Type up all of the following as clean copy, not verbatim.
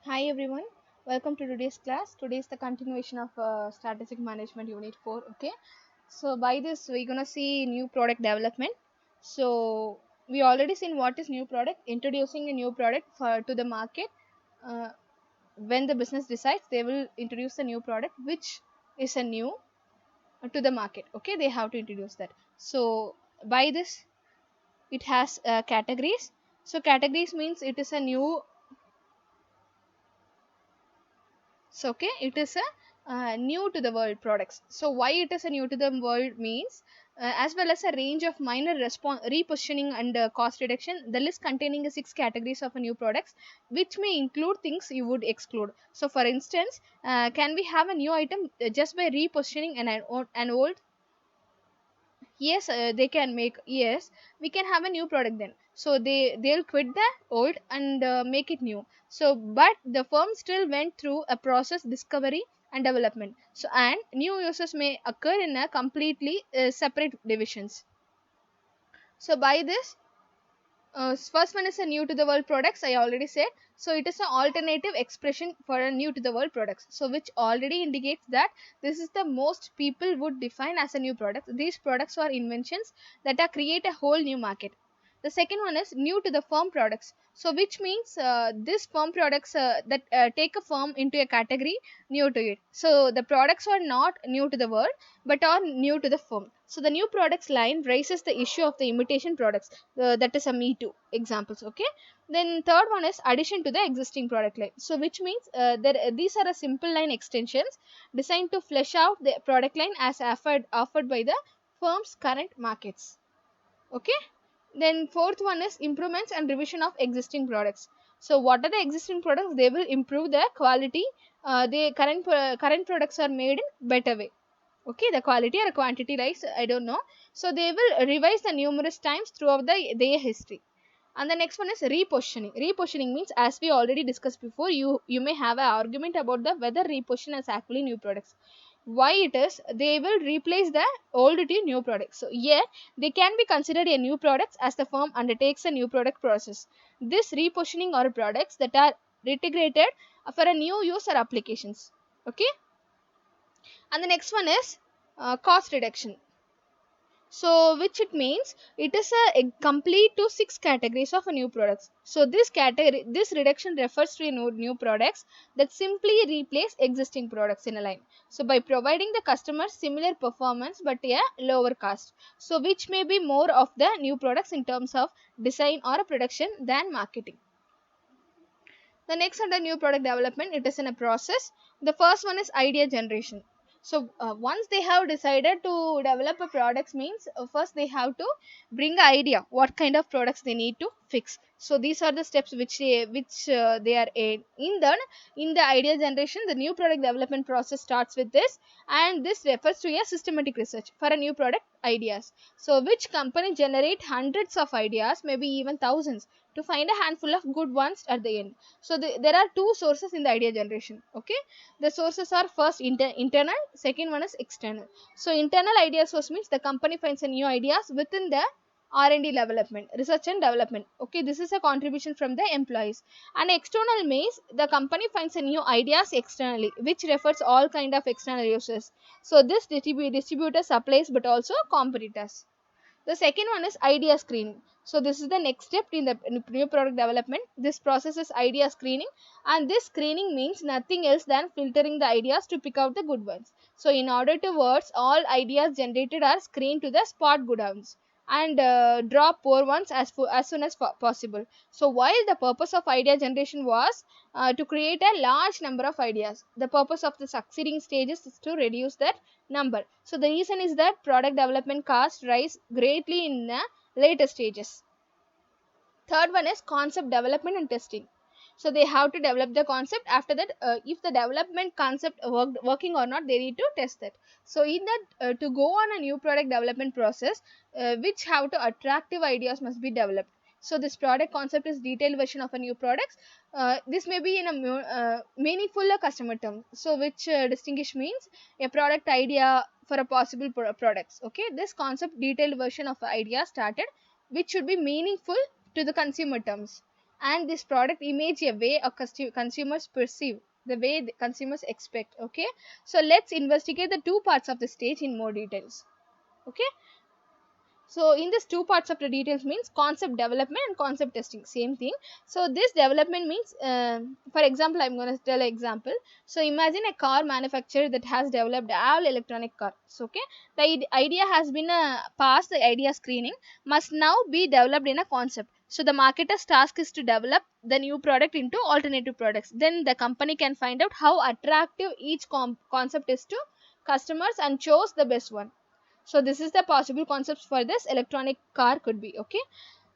Hi everyone, welcome to today's class. Today is the continuation of Strategic Management Unit 4. Okay, so by this we're gonna see new product development. So we already seen what is new product, introducing a new product to the market. Uh, when the business decides, they will introduce a new product which is a new to the market. Okay, they have to introduce that. So by this, it has categories. So categories means it is a new. So okay, it is a new to the world products. So why it is a new to the world means as well as a range of minor repositioning and cost reduction. The list containing the six categories of a new products, which may include things you would exclude. So for instance, can we have a new item just by repositioning an old? Yes, they can make. Yes, we can have a new product then. So they'll quit the old and make it new. So but the firm still went through a process discovery and development. So and new uses may occur in a completely separate divisions. So by this, first one is a new to the world products. I already said. So it is an alternative expression for a new to the world products. So which already indicates that this is the most people would define as a new product. These products are inventions that are create a whole new market. The second one is new to the firm products. So which means this firm products that take a firm into a category new to it. So the products are not new to the world but are new to the firm. So the new products line raises the issue of the imitation products, that is a me too examples. Okay, then third one is addition to the existing product line. So which means that these are a simple line extensions designed to flesh out the product line as offered by the firm's current markets. Okay, then fourth one is improvements and revision of existing products. So what are the existing products? They will improve the quality. The current products are made in better way. Okay, the quality or quantity rise, I don't know. So they will revise the numerous times throughout their history. And the next one is repositioning. Repositioning means, as we already discussed before, you may have an argument about the whether reposition is actually new products. Why it is? They will replace the old to new products. So yeah, they can be considered a new products as the firm undertakes a new product process. This repositioning or products that are integrated for a new use or applications. Okay, and the next one is cost reduction. So which it means it is a complete to six categories of a new products. So this reduction refers to new products that simply replace existing products in a line. So by providing the customer similar performance but a lower cost, so which may be more of the new products in terms of design or production than marketing. The next under new product development, it is in a process. The first one is idea generation. So once they have decided to develop a products means first they have to bring an idea what kind of products they need to fix. So these are the steps which they are in the idea generation. The new product development process starts with this, and this refers to a systematic research for a new product ideas. So which company generate hundreds of ideas, maybe even thousands, to find a handful of good ones at the end. So there are two sources in the idea generation. Okay, the sources are first internal, second one is external. So internal idea source means the company finds a new ideas within the R&D development, research and development. Okay, this is a contribution from the employees. And external means the company finds a new ideas externally, which refers all kind of external users. So this distributor supplies but also competitors. The second one is idea screening. So this is the next step in the new product development. This process is idea screening, and this screening means nothing else than filtering the ideas to pick out the good ones. So in order to words, all ideas generated are screened to the spot good ones and drop poor ones as soon as possible. So while the purpose of idea generation was to create a large number of ideas, the purpose of the succeeding stages is to reduce that number. So the reason is that product development costs rise greatly in the later stages. Third one is concept development and testing. So they have to develop the concept. After that, if the development concept working or not, they need to test it. So in that, to go on a new product development process, which have to attractive ideas must be developed. So this product concept is detailed version of a new products. This may be in a meaningful customer term. So which distinguish means a product idea for a possible products. Okay, this concept detailed version of idea started, which should be meaningful to the consumer terms. and this product image a way a consumers perceive, the way the consumers expect. Okay, so let's investigate the two parts of the stage in more details. Okay, so in this two parts of the details means concept development and concept testing, same thing. So this development means, for example, I'm going to tell an example. So imagine a car manufacturer that has developed all electronic cars. Okay, the idea has been passed the idea screening, must now be developed in a concept. So the marketer's task is to develop the new product into alternative products. Then the company can find out how attractive each concept is to customers and choose the best one. So this is the possible concepts for this electronic car could be. Okay,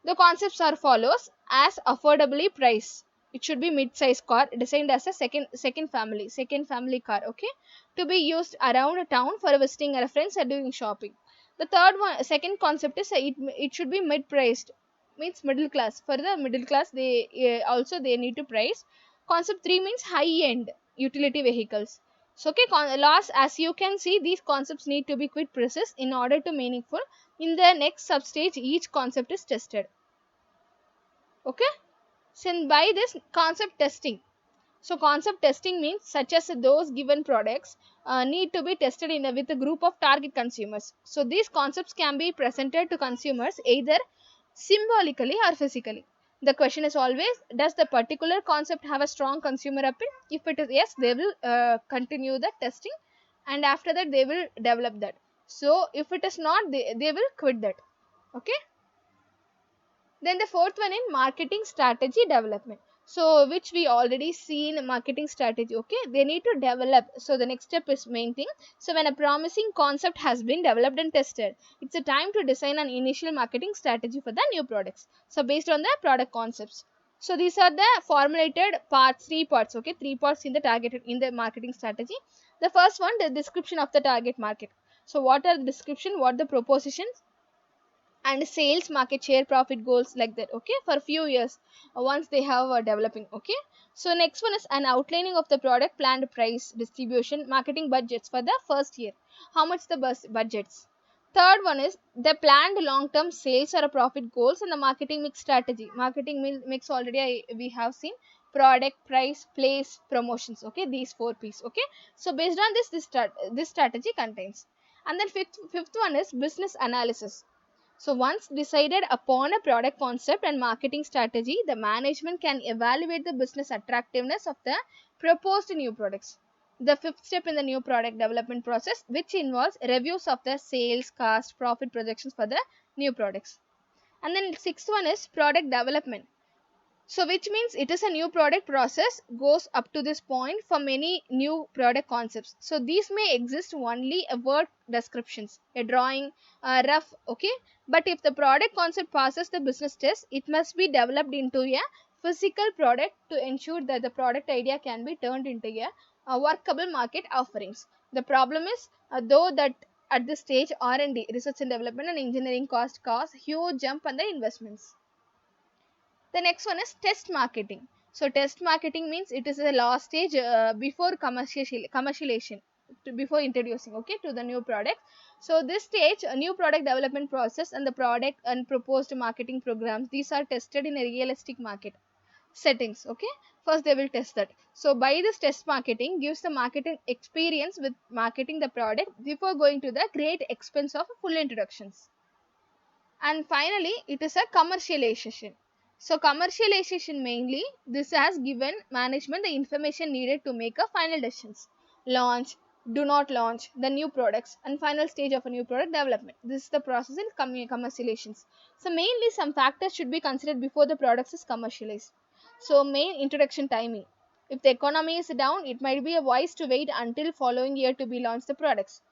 the concepts are follows: as affordably priced, it should be mid-size car designed as a second family car. Okay, to be used around a town for visiting a friends or doing shopping. The second concept is it should be mid-priced, means middle class. For the middle class, they also they need to price. Concept 3 means high-end utility vehicles. So okay, last, as you can see, these concepts need to be quite precise in order to meaningful. In the next substage, each concept is tested. Okay, so by this concept testing. So concept testing means such as those given products need to be tested with a group of target consumers. So these concepts can be presented to consumers either symbolically or physically. The question is always, does the particular concept have a strong consumer appeal? If it is yes, they will continue the testing, and after that they will develop that. So if it is not, they will quit that. Okay, then the fourth one in marketing strategy development. So which we already seen marketing strategy. Okay, they need to develop. So the next step is main thing. So when a promising concept has been developed and tested, it's a time to design an initial marketing strategy for the new products. So based on the product concepts. So these are the formulated parts, three parts. Okay, three parts in the targeted in the marketing strategy. The first one, the description of the target market. So what are the description, what the propositions, and sales, market share, profit goals, like that. Okay, for a few years once they have developing. Okay, so next one is an outlining of the product, planned price, distribution, marketing budgets for the first year, how much the budgets. Third one is the planned long term sales or profit goals and the marketing mix strategy. Marketing mix already we have seen: product, price, place, promotions. Okay, these four pieces. Okay, so based on this strategy contains. And then fifth one is business analysis. So once decided upon a product concept and marketing strategy, the management can evaluate the business attractiveness of the proposed new products. The fifth step in the new product development process, which involves reviews of the sales, cost, profit projections for the new products. And then sixth one is product development. So which means it is a new product process goes up to this point for many new product concepts. So these may exist only a word descriptions, a drawing, a rough. Okay, but if the product concept passes the business test, it must be developed into a physical product to ensure that the product idea can be turned into a workable market offerings. The problem is though that at this stage R&D, research and development, and engineering cost cause huge jump on the investments. The next one is test marketing. So test marketing means it is a last stage before commercialization, before introducing, okay, to the new product. So this stage, a new product development process and the product and proposed marketing programs, these are tested in a realistic market settings. Okay, first they will test that. So by this test marketing gives the marketing experience with marketing the product before going to the great expense of full introductions. And finally it is a commercialization. So commercialization mainly this has given management the information needed to make a final decisions: launch, do not launch the new products, and final stage of a new product development. This is the process in commercializations. So mainly some factors should be considered before the products is commercialized. So main introduction timing: if the economy is down, it might be a wise to wait until following year to be launched the products.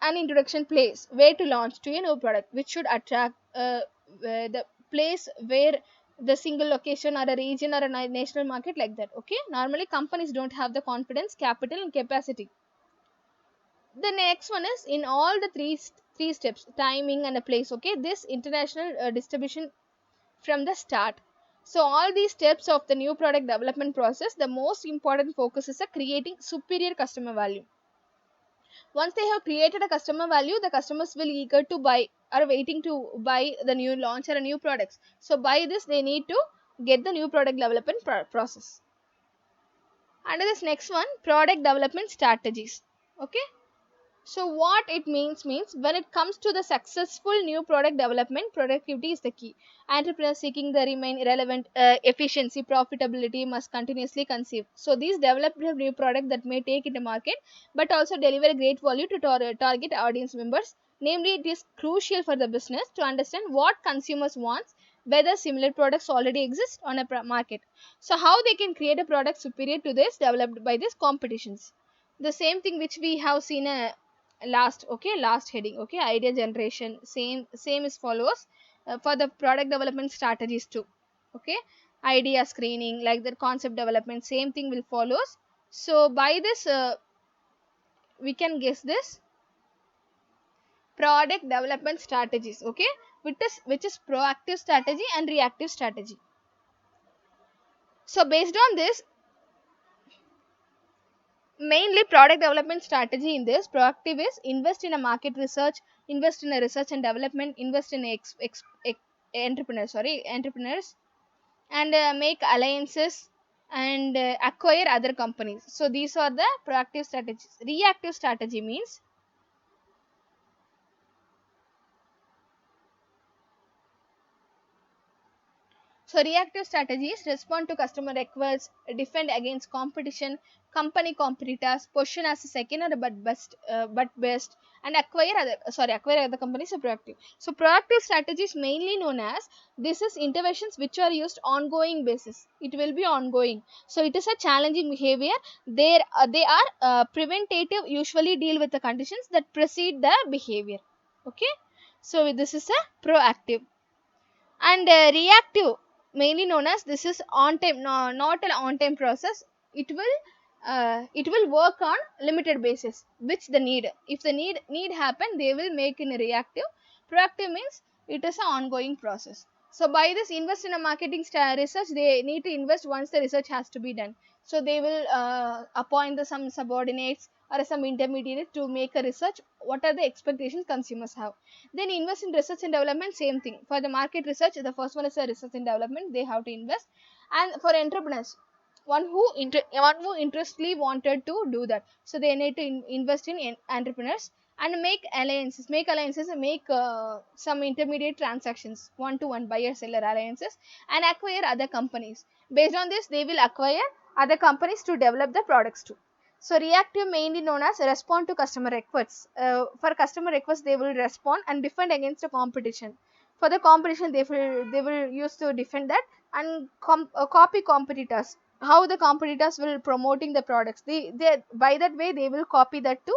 An introduction place, where to launch to a new product, which should attract the place where the single location or a region or a national market, like that. Okay, normally companies don't have the confidence, capital, and capacity. The next one is in all the three steps, timing and a place. Okay, this international distribution from the start. So all these steps of the new product development process, the most important focus is creating superior customer value. Once they have created a customer value, the customers will eager to buy, are waiting to buy the new launch or a new products. So by this they need to get the new product development process. And this next one, product development strategies. Okay, so what it means when it comes to the successful new product development, productivity is the key. Entrepreneurs seeking the remain relevant, efficiency, profitability must continuously conceive. So these develop a new product that may take it to market, but also deliver great value to target audience members. Namely, it is crucial for the business to understand what consumers want, whether similar products already exist on a market. So how they can create a product superior to this developed by these competitions. The same thing which we have seen last heading, okay, idea generation, same is follows for the product development strategies too. Okay, idea screening, like the concept development, same thing will follows. So by this we can guess this product development strategies, okay, which is proactive strategy and reactive strategy. So based on this, mainly product development strategy in this proactive is invest in a market research, invest in a research and development, invest in entrepreneurs, and make alliances, and acquire other companies. So these are the proactive strategies. Reactive strategy means, so reactive strategies respond to customer requests, defend against competition, company competitors, position as a second or but best, and acquire other companies are proactive. So proactive strategies mainly known as, this is interventions which are used ongoing basis. It will be ongoing. So it is a challenging behavior. They are preventative. Usually deal with the conditions that precede the behavior. Okay. So this is a proactive. And reactive, mainly known as, this is on time, no, not an on time process. It will work on limited basis, which the need, if the need happen, they will make in a reactive. Proactive means it is an ongoing process. So by this, invest in a marketing research, they need to invest once the research has to be done. So they will appoint some subordinates or some intermediate to make a research, what are the expectations consumers have. Then invest in research and development, same thing. For the market research, the first one is a research and development, they have to invest. And for entrepreneurs, one who interestly wanted to do that, so they need to invest in entrepreneurs. And make alliances and make some intermediate transactions, one to one buyer seller alliances, and acquire other companies. Based on this, they will acquire other companies to develop the products too. So reactive, mainly known as respond to customer requests. For customer requests, they will respond and defend against the competition. For the competition, they will use to defend that, and copy competitors. How the competitors will promoting the products, they by that way they will copy that too.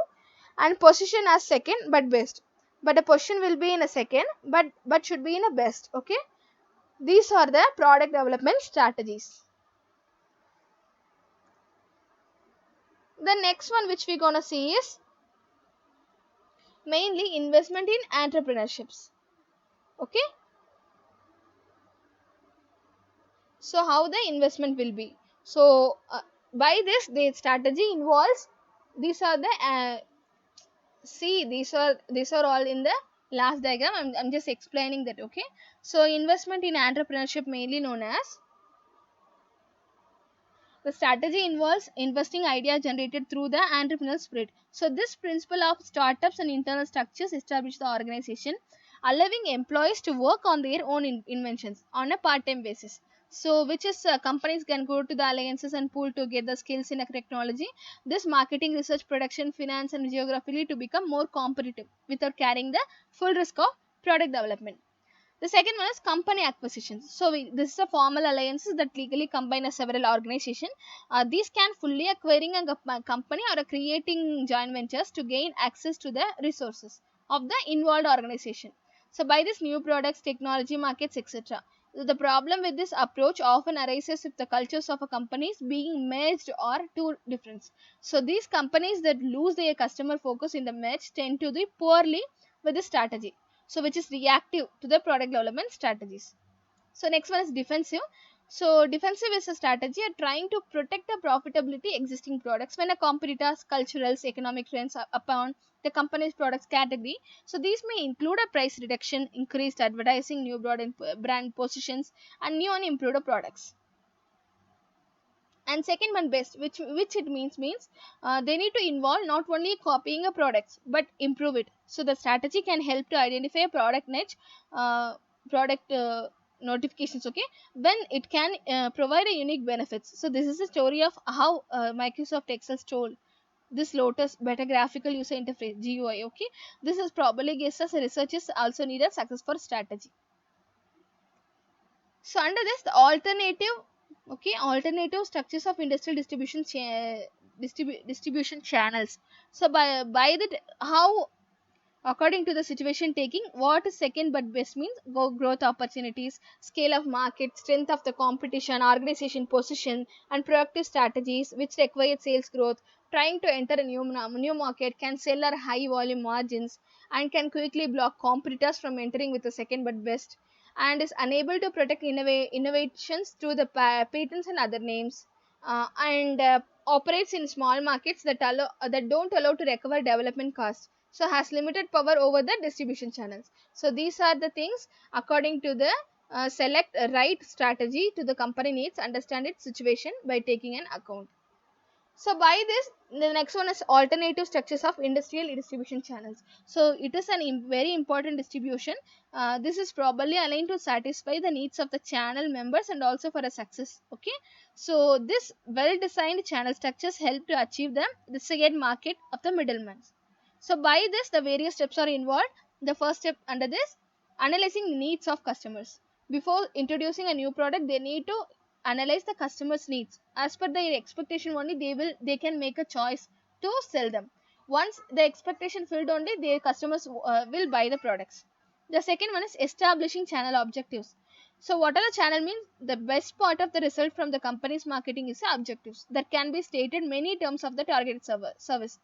And position as second but best. But the position will be in a second, but should be in a best. Okay, these are the product development strategies. The next one which we're gonna see is mainly investment in entrepreneurships. Okay, so how the investment will be. So by this, the strategy involves, these are the see, these are all in the last diagram. I'm just explaining that. Okay, so investment in entrepreneurship, mainly known as, the strategy involves investing ideas generated through the entrepreneurial spirit. So this principle of startups and internal structures establish the organization, allowing employees to work on their own inventions on a part-time basis. So which is companies can go to the alliances and pool together skills in a technology. This marketing, research, production, finance, and geographically to become more competitive without carrying the full risk of product development. The second one is company acquisitions. So this is a formal alliances that legally combine a several organization. These can fully acquiring a company or creating joint ventures to gain access to the resources of the involved organization. So by this, new products, technology, markets, etc. The problem with this approach often arises if the cultures of a companies being merged or too different. So these companies that lose their customer focus in the merge tend to do poorly with the strategy. So which is reactive to the product development strategies. So next one is defensive. So defensive is a strategy at trying to protect the profitability existing products when a competitor's culturals economic trends are upon the company's products category. So these may include a price reduction, increased advertising, new brand positions, and new and improved products. And second one best, which it means they need to involve not only copying a product but improve it. So the strategy can help to identify a product niche, product notifications, okay, when it can provide a unique benefits. So this is a story of how Microsoft Excel stole this Lotus better graphical user interface GUI, okay. This is probably guessed as researchers also need a successful strategy. So under this, the alternative, okay, alternative structures of industrial distribution channels. So by that, how according to the situation taking, what is second but best means growth opportunities, scale of market, strength of the competition, organization position, and proactive strategies which require sales growth. Trying to enter a new market can sell at high volume margins and can quickly block competitors from entering with the second but best, and is unable to protect innovations through the patents and other names, and operates in small markets that don't allow to recover development costs, so has limited power over the distribution channels. So these are the things according to the select a right strategy to the company needs, understand its situation by taking an account. So by this, the next one is alternative structures of industrial distribution channels. So it is an very important distribution. This is probably aligned to satisfy the needs of the channel members and also for a success, okay. So this well designed channel structures help to achieve the second market of the middlemen. So by this, the various steps are involved. The first step under this, analyzing needs of customers. Before introducing a new product, they need to analyze the customers' needs. As per their expectation only, they can make a choice to sell them. Once the expectation filled only, their customers will buy the products. The second one is establishing channel objectives. So what are the channel means? The best part of the result from the company's marketing is the objectives that can be stated many terms of the targeted service.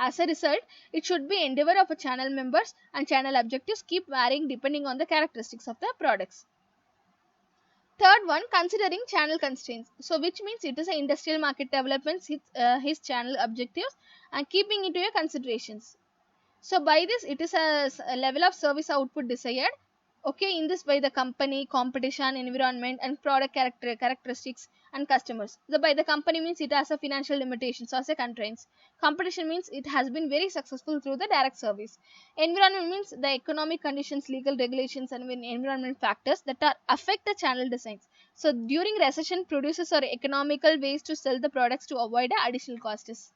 As a result, it should be endeavor of a channel members, and channel objectives keep varying depending on the characteristics of the products. Third one, considering channel constraints. So which means it is an industrial market developments his channel objectives and keeping into your considerations. So by this, it is a level of service output desired, okay, in this by the company, competition, environment, and product characteristics and customers. The by the company means it has a financial limitations or say constraints. Competition means it has been very successful through the direct service. Environment means the economic conditions, legal regulations, and environment factors that are affect the channel designs. So during recession, producers are economical ways to sell the products to avoid the additional costs.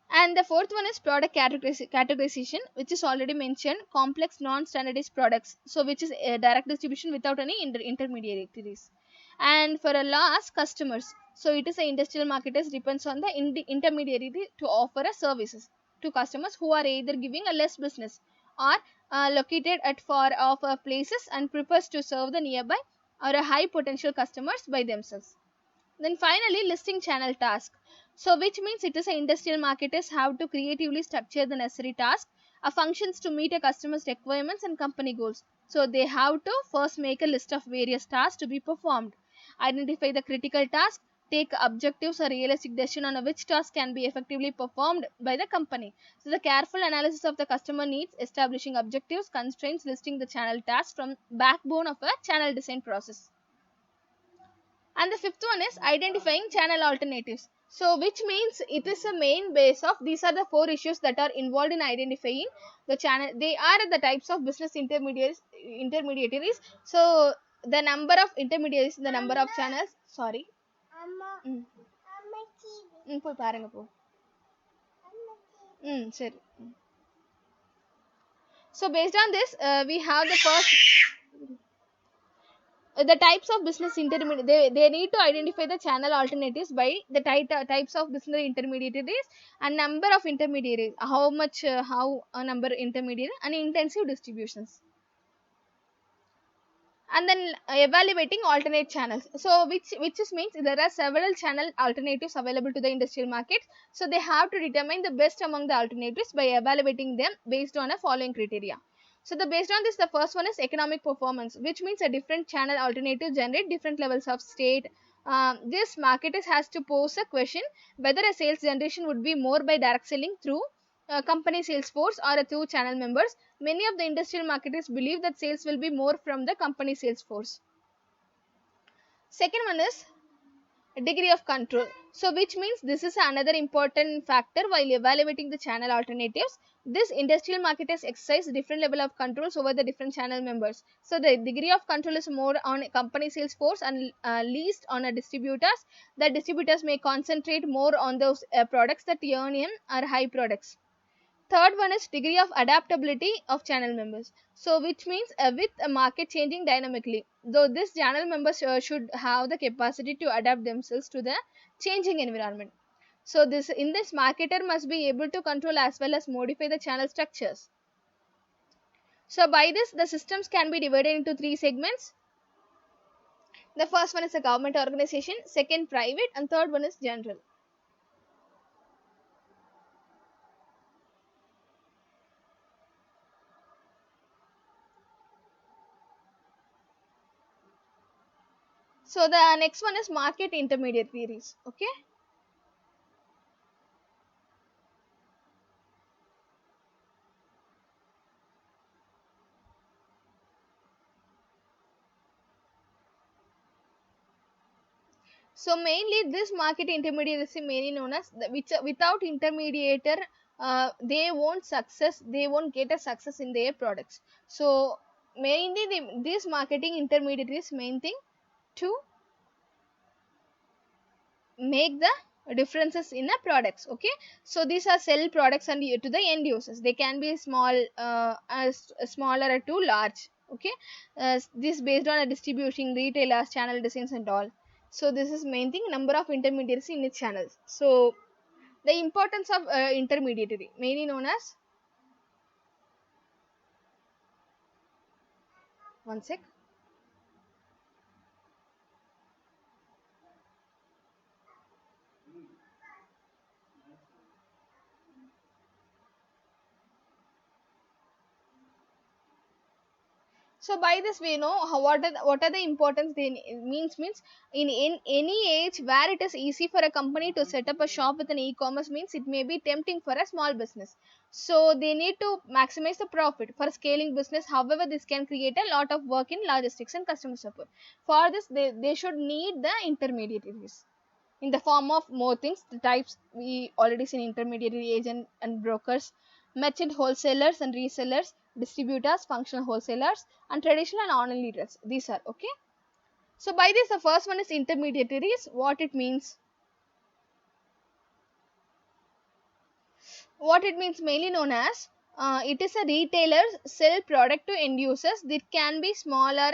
And the fourth one is product categorization, which is already mentioned, complex non-standardized products. So which is a direct distribution without any intermediaries. And for a last, customers. So it is a industrial marketers depends on the intermediary to offer a services to customers who are either giving a less business or located at far off places and prefers to serve the nearby or a high potential customers by themselves. Then finally, listing channel task. So which means it is a industrial marketers have to creatively structure the necessary task, functions to meet a customer's requirements and company goals. So they have to first make a list of various tasks to be performed, identify the critical task, take objectives or realistic decision on which task can be effectively performed by the company. So the careful analysis of the customer needs, establishing objectives, constraints, listing the channel tasks from backbone of a channel design process. And the fifth one is identifying channel alternatives. So which means it is a main base of these are the four issues that are involved in identifying the channel. They are the types of business intermediaries. So the number of intermediaries, the number of channels, sorry. ம் போய் பாருங்க போ. சரி. So based on this, we have the first the types of business intermediate. They need to identify the channel alternatives by the types of business intermediaries and number of intermediaries, how much how a number intermediate and intensive distributions, and then evaluating alternate channels. So which is means there are several channel alternatives available to the industrial markets, so they have to determine the best among the alternatives by evaluating them based on a following criteria. So the based on this, the first one is economic performance, which means a different channel alternative generate different levels of state. This marketers has to pose a question whether a sales generation would be more by direct selling through company sales force or through channel members. Many of the industrial marketers believe that sales will be more from the company sales force. Second one is degree of control, so which means this is another important factor while evaluating the channel alternatives. This industrial marketers exercise different level of controls over the different channel members, so the degree of control is more on company sales force and least on a distributors. The distributors may concentrate more on those products that earn in are high products. Third one is degree of adaptability of channel members. So which means with a market changing dynamically, though this channel members should have the capacity to adapt themselves to the changing environment. So this in this marketer must be able to control as well as modify the channel structures. So by this the systems can be divided into three segments. The first one is a government organization, second private, and third one is general. So the next one is market intermediaries. Okay. So mainly this market intermediary is mainly known as the, which without intermediator they won't get a success in their products. So mainly this marketing intermediaries main thing to make the differences in the products. Okay, so these are sell products and to the end users. They can be small as smaller to large. Okay, this based on a distribution retailers channel designs and all. So this is main thing, number of intermediaries in its channels. So the importance of intermediary mainly known as, one sec. So by this we know how what are the importance they means in any age where it is easy for a company to set up a shop with an e-commerce means it may be tempting for a small business. So they need to maximize the profit for scaling business. However, this can create a lot of work in logistics and customer support. For this they should need the intermediaries in the form of more things. The types we already seen: intermediary agent and brokers, merchant wholesalers and resellers, distributors, functional wholesalers, and traditional and online leaders. These are okay. So by this the first one is intermediaries. What it means mainly known as it is a retailer sell product to end users. That can be smaller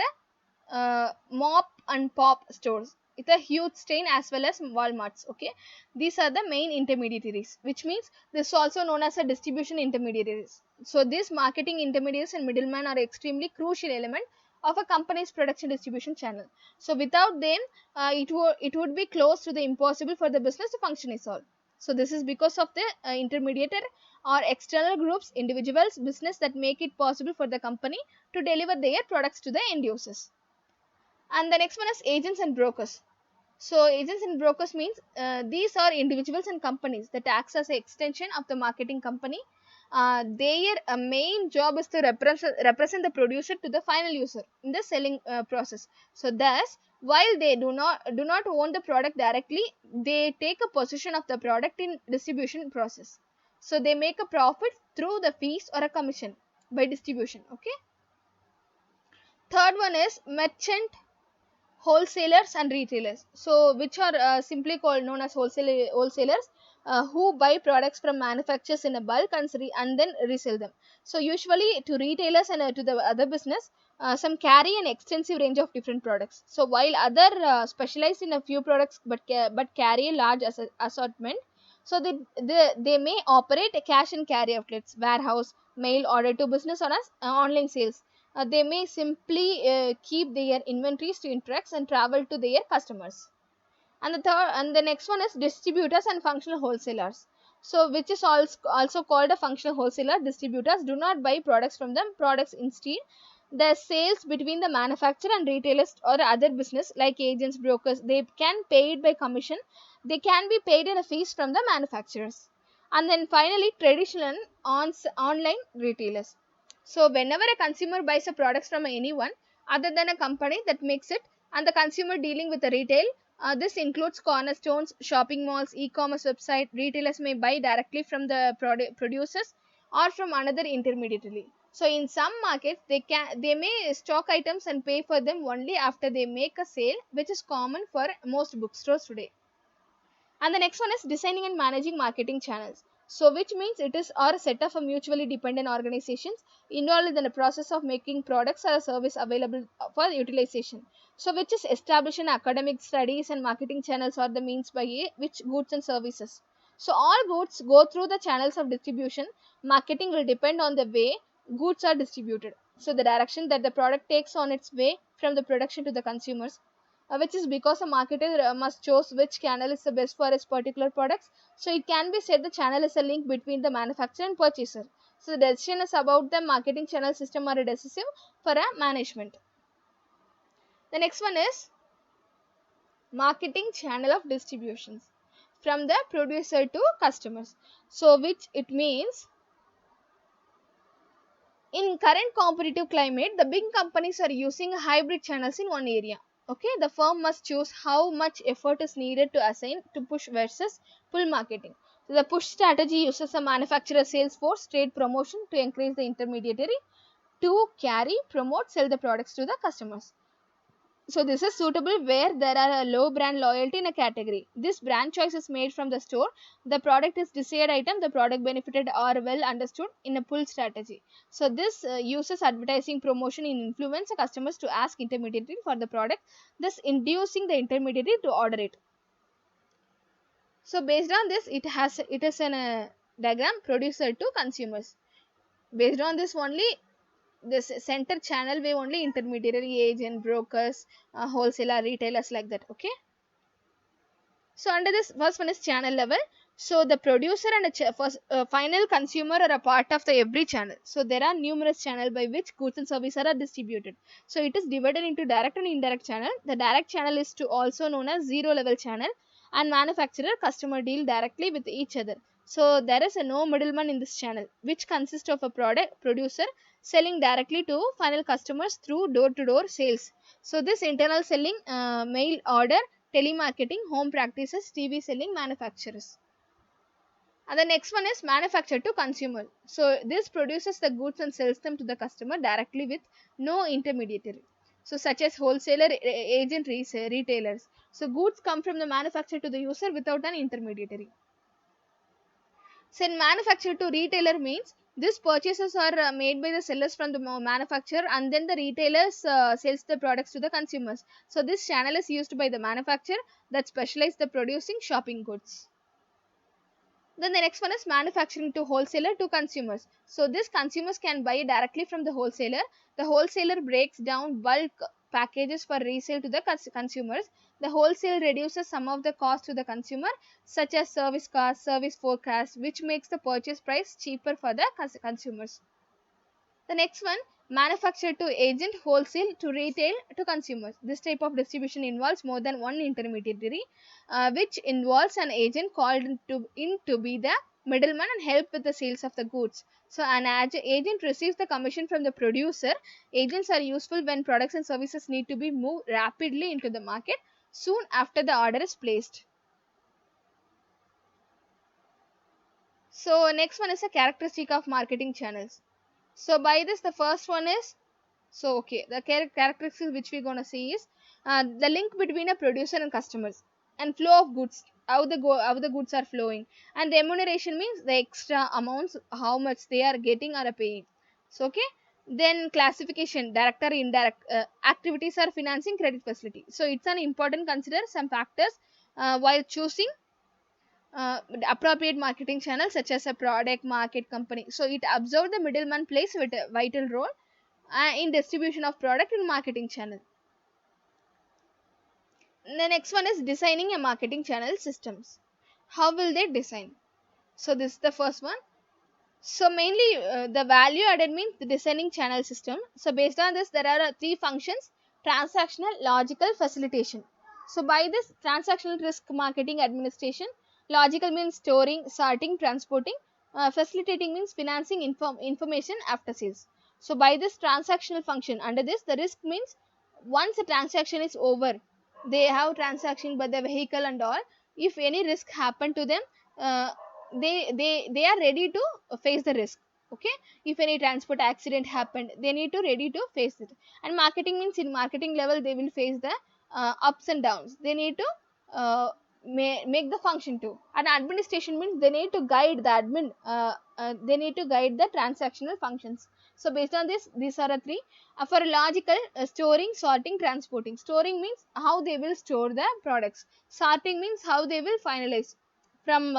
mop and pop stores. It's a huge chain as well as Walmarts. Okay, these are the main intermediaries, which means this is also known as a distribution intermediaries. So these marketing intermediaries and middlemen are extremely crucial element of a company's production distribution channel. So without them, it would be close to the impossible for the business to function is all. So this is because of the intermediator or external groups, individuals, business that make it possible for the company to deliver their products to the end users. And the next one is agents and brokers. So agents and brokers means these are individuals and companies that acts as an extension of the marketing company. Their main job is to represent the producer to the final user in the selling process. So thus, while they do not own the product directly, they take a position of the product in distribution process. So they make a profit through the fees or a commission by distribution. Okay. Third one is merchant wholesalers and retailers, so which are simply called known as wholesalers, who buy products from manufacturers in a bulk and then resell them. So usually to retailers and to the other business, some carry an extensive range of different products. So while other specialize in a few products but carry a large assortment. So they may operate a cash and carry outlets, warehouse, mail order to business on us, online sales. They may simply keep their inventories to interacts and travel to their customers. And the next one is distributors and functional wholesalers. So which is also called a functional wholesaler. Distributors do not buy products from them. Products instead, the sales between the manufacturer and retailers or other business like agents, brokers, they can pay it by commission. They can be paid in a fees from the manufacturers. And then finally, traditional online retailers. So whenever a consumer buys a products from anyone other than a company that makes it, and the consumer dealing with the retail, this includes cornerstones, shopping malls, e-commerce website. Retailers may buy directly from the producers or from another intermediary. So in some markets, they may stock items and pay for them only after they make a sale, which is common for most bookstores today. And the next one is designing and managing marketing channels. So which means it is or a set of a mutually dependent organizations involved in the process of making products or a service available for utilization. So which is established in academic studies and marketing channels or the means by which goods and services. So all goods go through the channels of distribution. Marketing will depend on the way goods are distributed. So the direction that the product takes on its way from the production to the consumers, which is because a marketer must choose which channel is the best for its particular products. So it can be said the channel is a link between the manufacturer and purchaser. So the decision is about the marketing channel system are decisive for a management. The next one is marketing channel of distributions from the producer to customers. So which it means in current competitive climate, the big companies are using hybrid channels in one area. Okay, the firm must choose how much effort is needed to assign to push versus pull marketing. So the push strategy uses a manufacturer sales force trade promotion to encourage the intermediary to carry, promote, sell the products to the customers. So this is suitable where there are a low brand loyalty in a category. This brand choice is made from the store. The product is desired item, the product benefited are well understood in a pull strategy. So this uses advertising promotion in influence customers to ask intermediary for the product, thus inducing the intermediary to order it. So based on this, it is an diagram producer to consumers. Based on this only, this center channel way only intermediary agent brokers, wholesaler retailers like that. Okay, so under this first one is channel level. So the producer and a first, final consumer are a part of the every channel. So there are numerous channels by which goods and services are distributed. So it is divided into direct and indirect channel. The direct channel is to also known as zero level channel, and manufacturer customer deal directly with each other. So there is a no middleman in this channel, which consists of a product producer selling directly to final customers through door to door sales. So this internal selling, mail order, telemarketing, home practices, TV selling, manufacturers. And the next one is manufacturer to consumer. So this produces the goods and sells them to the customer directly with no intermediary. So such as wholesaler, agent, retailers. So goods come from the manufacturer to the user without an intermediary. So in manufacturer to retailer means these purchases are made by the sellers from the manufacturer, and then the retailers sells the products to the consumers. So this channel is used by the manufacturer that specialize the producing shopping goods. Then the next one is manufacturing to wholesaler to consumers. So this consumers can buy directly from the wholesaler. The wholesaler breaks down bulk packages for resale to the consumers. The wholesale reduces some of the cost to the consumer, such as service cost, service forecast, which makes the purchase price cheaper for the consumers. The next one, manufacturer to agent, wholesale to retail to consumers. This type of distribution involves more than one intermediary, which involves an agent called in to be the middleman and help with the sales of the goods. So an agent receives the commission from the producer. Agents are useful when products and services need to be moved rapidly into the market soon after the order is placed. So next one is a characteristic of marketing channels. So by this, the first one is, so okay, the characteristics which we're gonna see is the link between a producer and customers, and flow of goods, how the goods are flowing, and remuneration means the extra amounts how much they are getting or paying. So okay, then classification, direct or indirect activities are financing credit facility. So it's an important consider some factors while choosing appropriate marketing channels such as a product market company. So it observes the middleman plays with a vital role in distribution of product and marketing channel. The next one is designing a marketing channel systems. How will they design? So this is the first one. So mainly the value added means the designing channel system. So based on this, there are three functions: transactional, logical, facilitation. So by this, transactional risk marketing administration, logical means storing, sorting, transporting, facilitating means financing information after sales. So by this transactional function, under this the risk means once the transaction is over, they have transaction by the vehicle and all. If any risk happen to them, uh, they are ready to face the risk. Okay, if any transport accident happened, they need to ready to face it. And marketing means in marketing level they will face the ups and downs, they need to uh, make the function too. And administration means they need to guide the admin, they need to guide the transactional functions. So based on this, these are the three. For logical, storing, sorting, transporting. Storing means how they will store the products. Sorting means how they will finalize from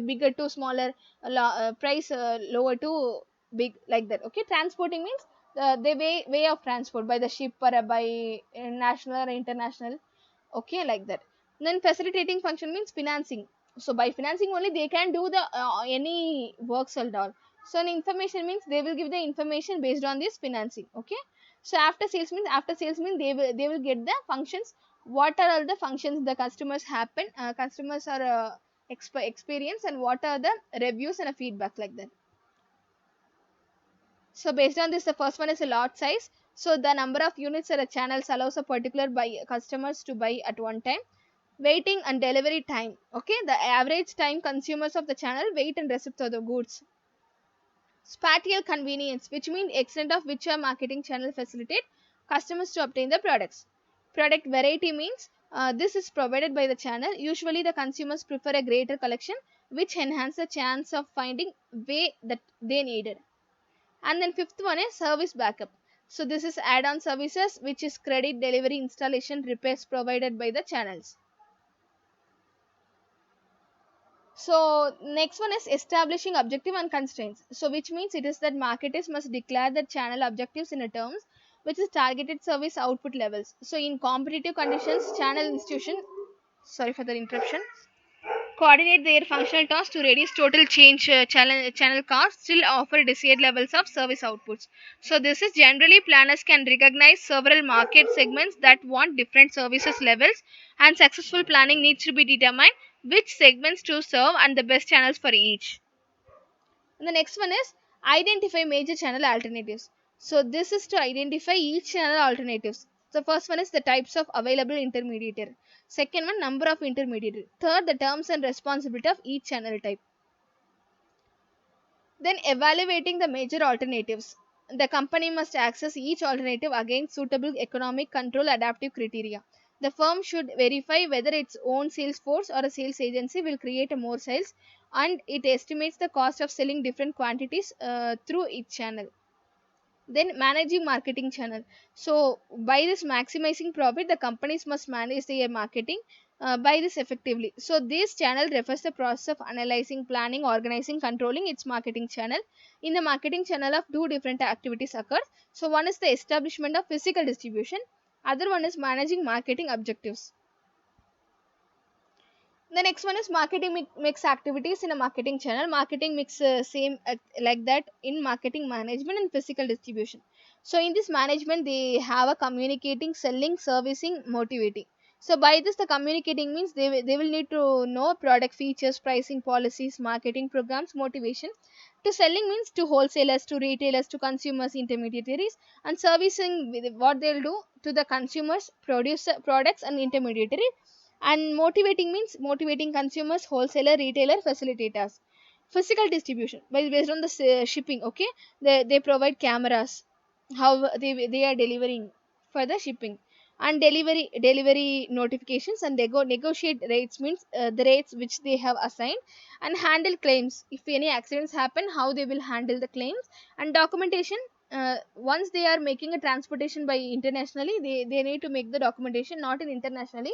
bigger to smaller, price lower to big, like that. Okay, transporting means the way of transport by the ship or by national or international. Okay, like that. Then facilitating function means financing. So by financing only they can do the any works and all. So an information means they will give the information based on this financing. Okay, so after sales means they will get the functions. What are all the functions the customers happen, customers are experience, and what are the reviews and a feedback, like that. So based on this, the first one is a lot size. So the number of units or the channels allows a particular buy customers to buy at one time. Waiting and delivery time. Okay, the average time consumers of the channel wait and receive the goods. Spatial convenience, which means extent of which a marketing channel facilitate customers to obtain the products. Product variety means this is provided by the channel. Usually the consumers prefer a greater collection, which enhance the chance of finding way that they needed. And then fifth one is service backup. So this is add-on services, which is credit, delivery, installation, repairs provided by the channels. So next one is establishing objective and constraints. So which means it is that marketers must declare the channel objectives in a terms which is targeted service output levels. So in competitive conditions, channel institution, sorry for the interruption, coordinate their functional tasks to reduce total change channel costs, still offer desired levels of service outputs. So this is generally planners can recognize several market segments that want different services levels, and successful planning needs to be determined which segments to serve and the best channels for each. And the next one is identify major channel alternatives. So this is to identify each channel alternatives. The first one is the types of available intermediary. Second one, number of intermediary. Third, the terms and responsibility of each channel type. Then evaluating the major alternatives. The company must access each alternative against suitable economic control adaptive criteria. The firm should verify whether its own sales force or a sales agency will create a more sales, and it estimates the cost of selling different quantities through each channel. Then managing marketing channel. So by this maximizing profit, the companies must manage their marketing by this effectively. So this channel refers the process of analyzing, planning, organizing, controlling its marketing channel. In the marketing channel of two different activities occur. So one is the establishment of physical distribution, other one is managing marketing objectives. The next one is marketing mix activities in a marketing channel. Marketing mix same like that in marketing management and physical distribution. So in this management, they have a communicating, selling, servicing, motivating. So by this, the communicating means they will need to know product features, pricing policies, marketing programs, motivation. To selling means to wholesalers, to retailers, to consumers, intermediaries. And servicing, what they'll do to the consumers, producer products and intermediary. And motivating means motivating consumers, wholesaler, retailer, facilitators. Physical distribution based on the shipping. Okay, they provide cameras, how they are delivering for the shipping. And delivery notifications, and they go negotiate rates means the rates which they have assigned. And handle claims, if any accidents happen, how they will handle the claims. And documentation, once they are making a transportation by internationally, they need to make the documentation, not in internationally,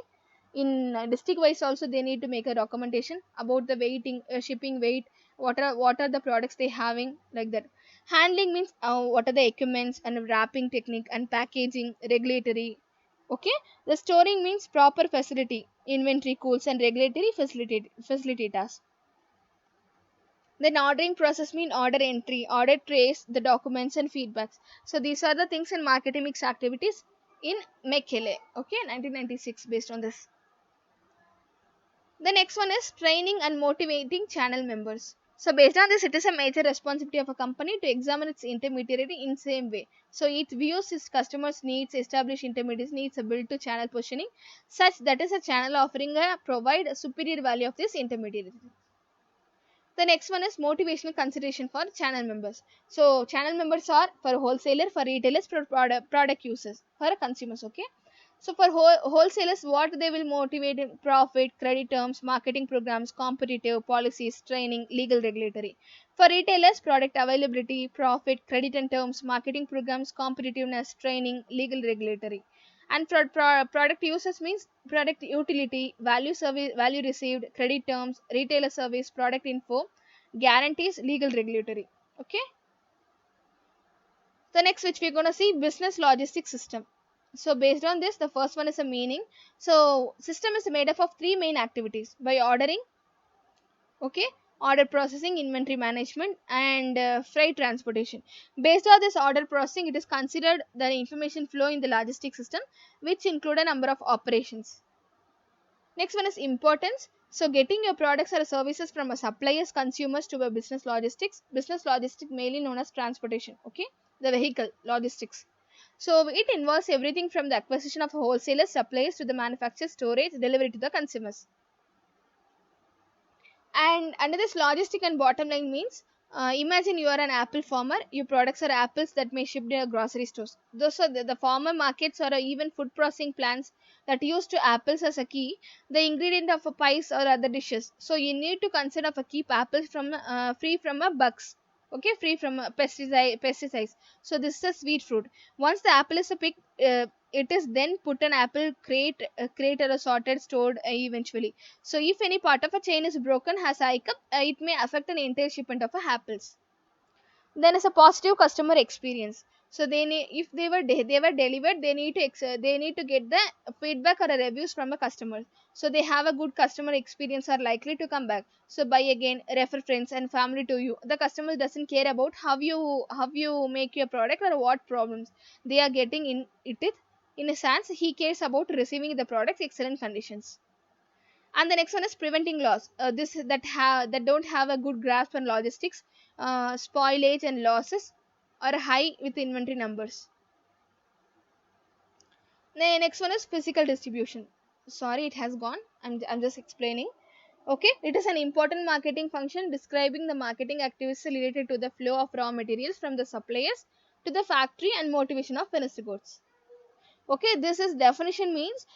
in district wise also they need to make a documentation about the weighting, shipping weight, what are the products they having, like that. Handling means what are the equipments and wrapping technique and packaging, regulatory. Okay, the storing means proper facility, inventory, cools and regulatory facilitators. Then ordering process mean order entry, order trace, the documents and feedbacks. So these are the things in marketing mix activities in Mekele. Okay, 1996 based on this. The next one is training and motivating channel members. So based on this, it is a major responsibility of a company to examine its intermediary in same way. So it views its customers' needs, establish intermediaries needs, a build to channel positioning, such that is a channel offering a provide a superior value of this intermediary. The next one is motivational consideration for channel members. So channel members are for wholesaler, for retailers, for product users, for consumers. Okay. So for wholesalers, what they will motivate in profit, credit terms, marketing programs, competitive policies, training, legal regulatory. For retailers, product availability, profit, credit and terms, marketing programs, competitiveness, training, legal regulatory. And for product users means product utility, value service, value received, credit terms, retailer service, product info, guarantees, legal regulatory. Okay. The next which we're going to see business logistics system. So based on this, the first one is a meaning. So system is made up of three main activities: by ordering, okay, order processing, inventory management, and freight transportation. Based on this order processing, it is considered the information flow in the logistics system, which include a number of operations. Next one is importance. So getting your products or services from a suppliers, consumers to a business logistics. Business logistics mainly known as transportation. Okay, the vehicle logistics. So it involves everything from the acquisition of wholesalers, suppliers to the manufacture, storage, delivery to the consumers. And under this logistic and bottom line means, imagine you are an apple farmer. Your products are apples that may ship to your grocery stores. Those are the farmer markets or even food processing plants that use to apples as a key, the ingredient of a pies or other dishes. So you need to consider for keep apples from free from a bugs. Okay, free from pesticides. So this is a sweet fruit. Once the apple is a picked, it is then put an apple crate or a sorted stored eventually. So if any part of a chain is broken, has a hiccup, it may affect an entire shipment of apples. Then is a positive customer experience. So they need, if they were delivered, they need to they need to get the feedback or a reviews from a customer. So they have a good customer experience, are likely to come back. So buy again, refer friends and family to you. The customer doesn't care about how you make your product or what problems they are getting in it. In a sense, he cares about receiving the product's excellent conditions. And the next one is preventing loss. This that don't have a good grasp on logistics, spoilage and losses are high with inventory numbers. The next one is physical distribution. Sorry, it has gone. I'm just explaining. Okay, it is an important marketing function describing the marketing activities related to the flow of raw materials from the suppliers to the factory and motivation of finished goods. Okay, this is definition means,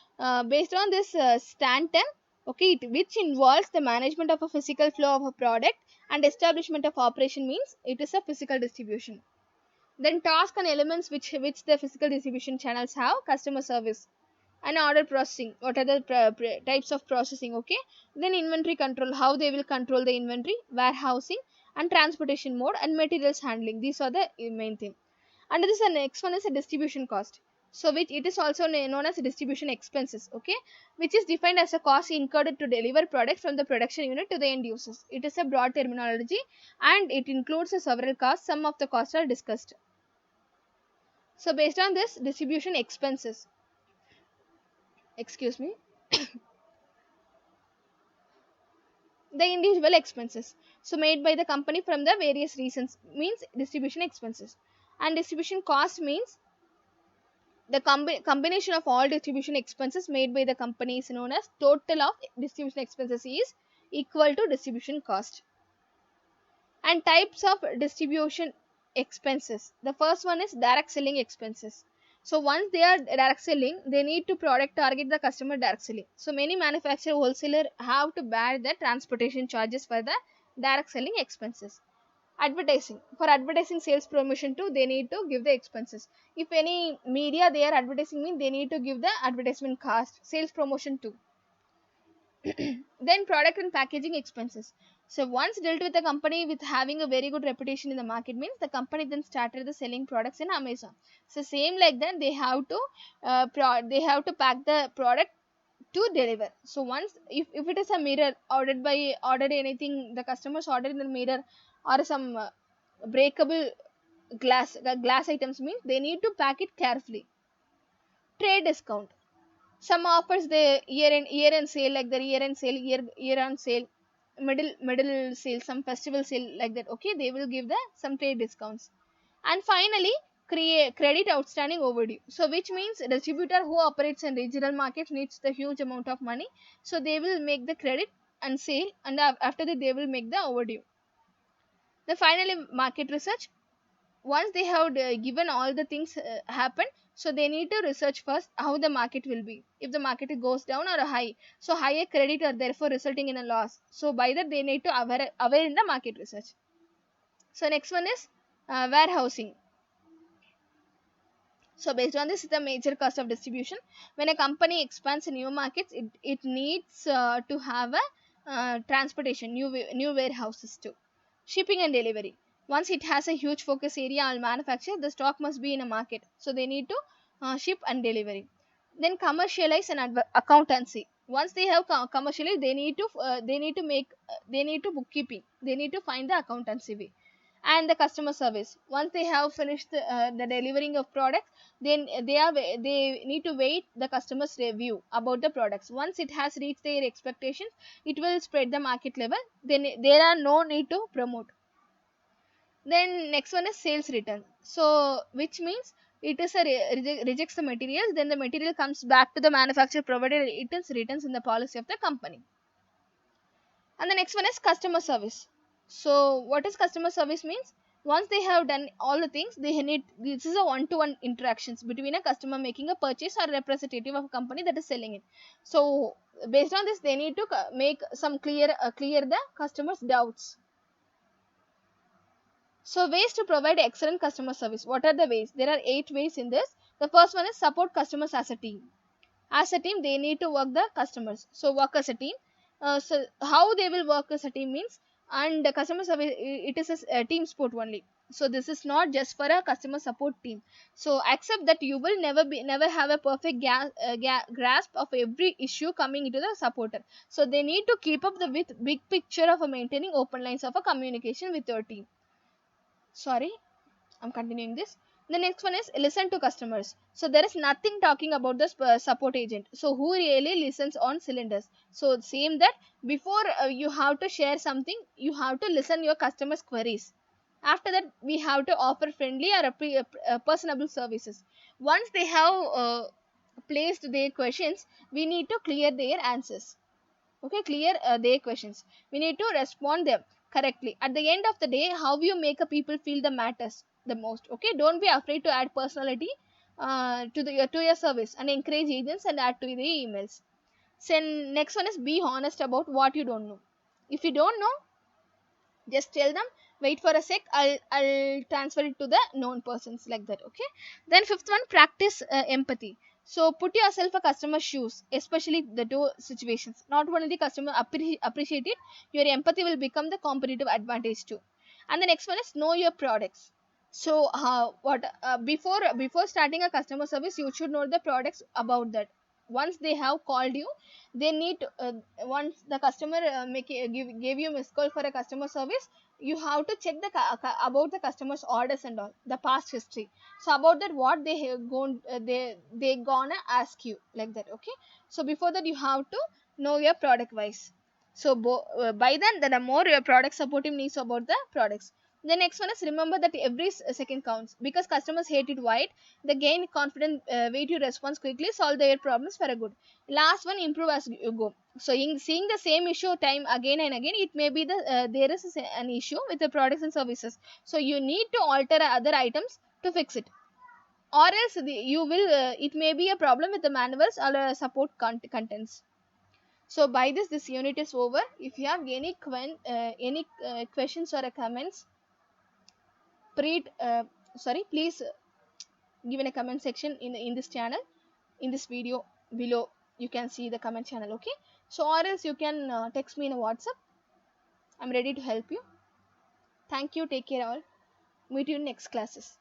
based on this Stanton, okay, which involves the management of a physical flow of a product and establishment of operation means it is a physical distribution. Then task and elements which the physical distribution channels have: customer service and order processing, what are the types of processing. Okay, then inventory control, how they will control the inventory, warehousing and transportation mode, and materials handling. These are the main thing. Under this, the next one is a distribution cost. So which it is also known as distribution expenses. Okay, which is defined as a cost incurred to deliver product from the production unit to the end users. It is a broad terminology and it includes several costs. Some of the costs are discussed. So based on this distribution expenses, excuse me, the individual expenses so made by the company from the various reasons means distribution expenses. And distribution cost means the combination of all distribution expenses made by the company is known as total of distribution expenses is equal to distribution cost. And types of distribution expenses: the first one is direct selling expenses. So once they are direct selling, they need to product target the customer direct selling. So many manufacturer wholesaler have to bear the transportation charges for the direct selling expenses. Advertising, for advertising, sales, promotion too, they need to give the expenses. If any media they are advertising mean, they need to give the advertisement cost, sales, promotion too. Then product and packaging expenses. So once dealt with a company with having a very good reputation in the market means the company then started the selling products in Amazon. So same like that, they have to they have to pack the product to deliver. So once, if it is a mirror ordered anything, the customers ordered the mirror or some breakable glass items, means they need to pack it carefully. Trade discount. Some offers the year end sale, like the year on sale, middle sale, some festival sale, like that. Okay, they will give the some trade discounts. And finally, create credit outstanding overdue. So which means a distributor who operates in regional markets needs the huge amount of money, so they will make the credit and sale, and after that they will make the overdue. Then finally, market research. Once they have given all the things happen, so they need to research first how the market will be, if the market goes down or high, so higher credit are therefore resulting in a loss, so by that they need to aware in the market research. So next one is warehousing. So based on this is the major cost of distribution. When a company expands in new markets, it needs to have a transportation, new warehouses too. Shipping and delivery. Once it has a huge focus area on manufacture, the stock must be in a market. So they need to ship and delivery. Then commercialize and accountancy. Once they have commercially, they need to bookkeeping. They need to find the accountancy way. And the customer service. Once they have finished the delivering of products, then they need to wait the customers review about the products. Once it has reached their expectations, it will spread the market level, then there are no need to promote. Then next one is sales return. So which means it is a rejects the materials, then the material comes back to the manufacturer provided it is returns in the policy of the company. And the next one is customer service. So what is customer service means? Once they have done all the things, they need, this is a one-to-one interactions between a customer making a purchase or a representative of a company that is selling it. So based on this, they need to make some clear the customers doubts. So ways to provide excellent customer service. What are the ways? There are 8 ways in this. The first one is support customers as a team. As a team, they need to work the customers. So work as a team. So how they will work as a team means, and the customer service, it is a team sport only. So this is not just for a customer support team. So accept that you will never have a perfect grasp of every issue coming into the supporter. So they need to keep up the with big picture of a maintaining open lines of a communication with your team. Sorry, I'm continuing this. The next one is listen to customers. So there is nothing talking about the support agent. So who really listens on cylinders? So same that before you have to share something, you have to listen your customers' queries. After that, we have to offer friendly or personable services. Once they have placed their questions, we need to clear their answers. Okay, clear their questions, we need to respond them correctly. At the end of the day, how you make a people feel the matters the most. Okay, don't be afraid to add personality to your service, and encourage agents and add to the emails. So next one is be honest about what you don't know. If you don't know, just tell them, wait for a sec, I'll transfer it to the known persons, like that. Okay, then fifth one, practice empathy. So put yourself a customer's shoes, especially the two situations. Not only the customer appreciate it, your empathy will become the competitive advantage too. And the next one is know your products. So what before starting a customer service, you should know the products about that. Once they have called you, they need to, once the customer gave you missed call for a customer service, you have to check the about the customer's orders and all the past history. So about that, what they have gone they gonna ask you, like that. Okay, so before that, you have to know your product wise. So by then, the more your product supportive needs about the products. The next one is remember that every second counts, because customers hate it wide. They gain confidence, way to respond quickly, solve their problems for a good. Last one, improve as you go. So in seeing the same issue time again and again, it may be there is an issue with the products and services. So you need to alter other items to fix it, or else you will it may be a problem with the manuals or support contents. So by this unit is over. If you have any questions or comments, please give in a comment section in this channel, in this video below. You can see the comment channel. Okay, so or else you can text me in a WhatsApp. I'm ready to help you. Thank you, take care all, meet you in next classes.